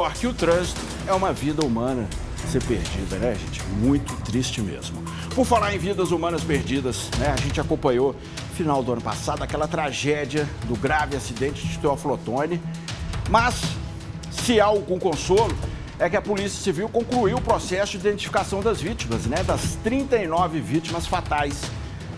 Que o trânsito é uma vida humana ser perdida, né, gente? Muito triste mesmo. Por falar em vidas humanas perdidas, né? A gente acompanhou no final do ano passado aquela tragédia do grave acidente de Teófilo Otoni. Mas, se há algum consolo, é que a Polícia Civil concluiu o processo de identificação das vítimas, né? Das 39 vítimas fatais.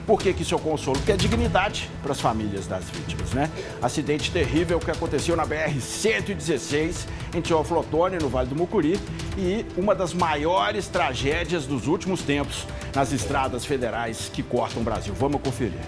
Por que isso é o consolo? Porque é dignidade para as famílias das vítimas, né? Acidente terrível que aconteceu na BR-116, em Teófilo Otoni, no Vale do Mucuri, e uma das maiores tragédias dos últimos tempos nas estradas federais que cortam o Brasil. Vamos conferir.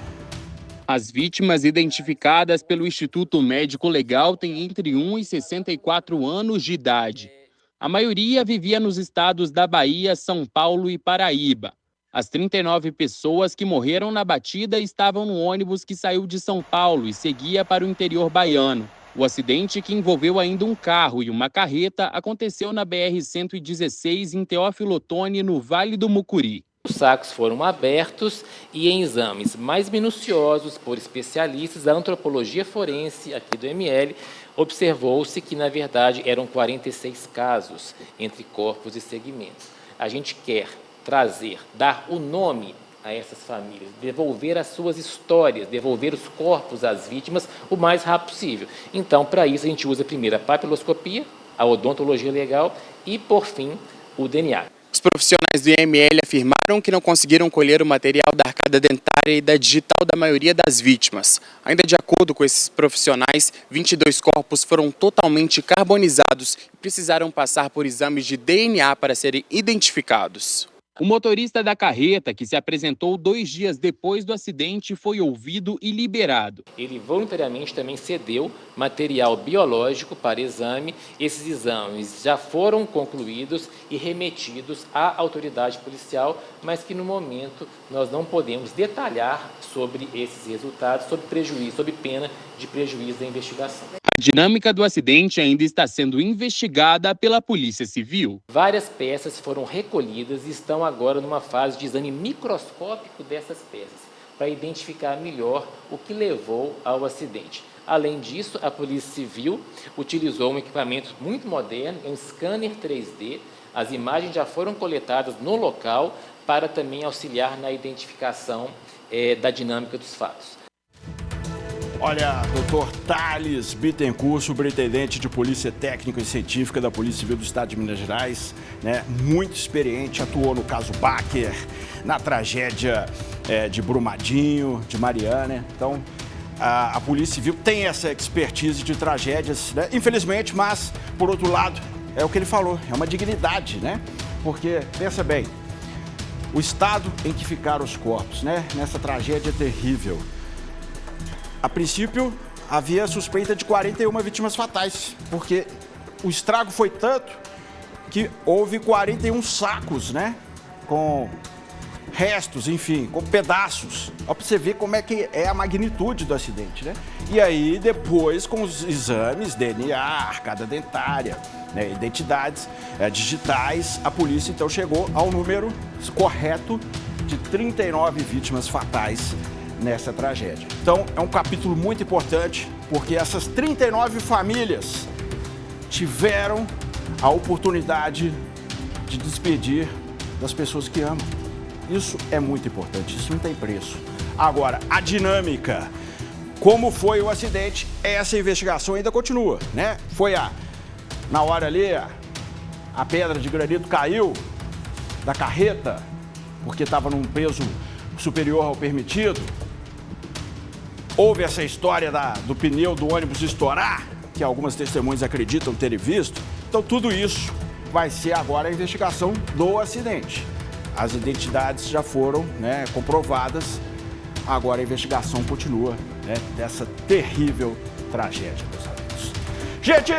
As vítimas identificadas pelo Instituto Médico Legal têm entre 1 e 64 anos de idade. A maioria vivia nos estados da Bahia, São Paulo e Paraíba. As 39 pessoas que morreram na batida estavam no ônibus que saiu de São Paulo e seguia para o interior baiano. O acidente, que envolveu ainda um carro e uma carreta, aconteceu na BR-116 em Teófilo Otoni, no Vale do Mucuri. Os sacos foram abertos e em exames mais minuciosos por especialistas da antropologia forense aqui do ML, observou-se que, na verdade, eram 46 casos entre corpos e segmentos. A gente quer trazer, dar o nome a essas famílias, devolver as suas histórias, devolver os corpos às vítimas o mais rápido possível. Então, para isso, a gente usa primeiro a papiloscopia, a odontologia legal e, por fim, o DNA. Os profissionais do IML afirmaram que não conseguiram colher o material da arcada dentária e da digital da maioria das vítimas. Ainda de acordo com esses profissionais, 22 corpos foram totalmente carbonizados e precisaram passar por exames de DNA para serem identificados. O motorista da carreta, que se apresentou 2 dias depois do acidente, foi ouvido e liberado. Ele voluntariamente também cedeu material biológico para exame. Esses exames já foram concluídos e remetidos à autoridade policial, mas que no momento nós não podemos detalhar sobre esses resultados, sobre prejuízo, sob pena de prejuízo da investigação. A dinâmica do acidente ainda está sendo investigada pela Polícia Civil. Várias peças foram recolhidas e estão agora numa fase de exame microscópico dessas peças, para identificar melhor o que levou ao acidente. Além disso, a Polícia Civil utilizou um equipamento muito moderno, um scanner 3D. As imagens já foram coletadas no local para também auxiliar na identificação da dinâmica dos fatos. Olha, doutor Thales Bittencourt, superintendente de Polícia Técnica e Científica da Polícia Civil do Estado de Minas Gerais, né? Muito experiente, atuou no caso Baker, na tragédia de Brumadinho, de Mariana. Então, a Polícia Civil tem essa expertise de tragédias, né? Infelizmente, mas, por outro lado, é o que ele falou, é uma dignidade, né? Porque, pensa bem, o estado em que ficaram os corpos, né? Nessa tragédia terrível. A princípio, havia suspeita de 41 vítimas fatais, porque o estrago foi tanto que houve 41 sacos, né? Com restos, enfim, com pedaços. Ó, pra você ver como é que é a magnitude do acidente, né? E aí, depois, com os exames, DNA, arcada dentária, né, identidades digitais, a polícia, então, chegou ao número correto de 39 vítimas fatais nessa tragédia. Então, é um capítulo muito importante, porque essas 39 famílias tiveram a oportunidade de despedir das pessoas que amam. Isso é muito importante, isso não tem preço. Agora, a dinâmica, como foi o acidente, essa investigação ainda continua, né? Na hora ali, a pedra de granito caiu da carreta, porque estava num peso superior ao permitido. Houve essa história do pneu do ônibus estourar, que algumas testemunhas acreditam terem visto. Então, tudo isso vai ser agora a investigação do acidente. As identidades já foram, né, comprovadas. Agora a investigação continua, né, dessa terrível tragédia, meus amigos. Gente!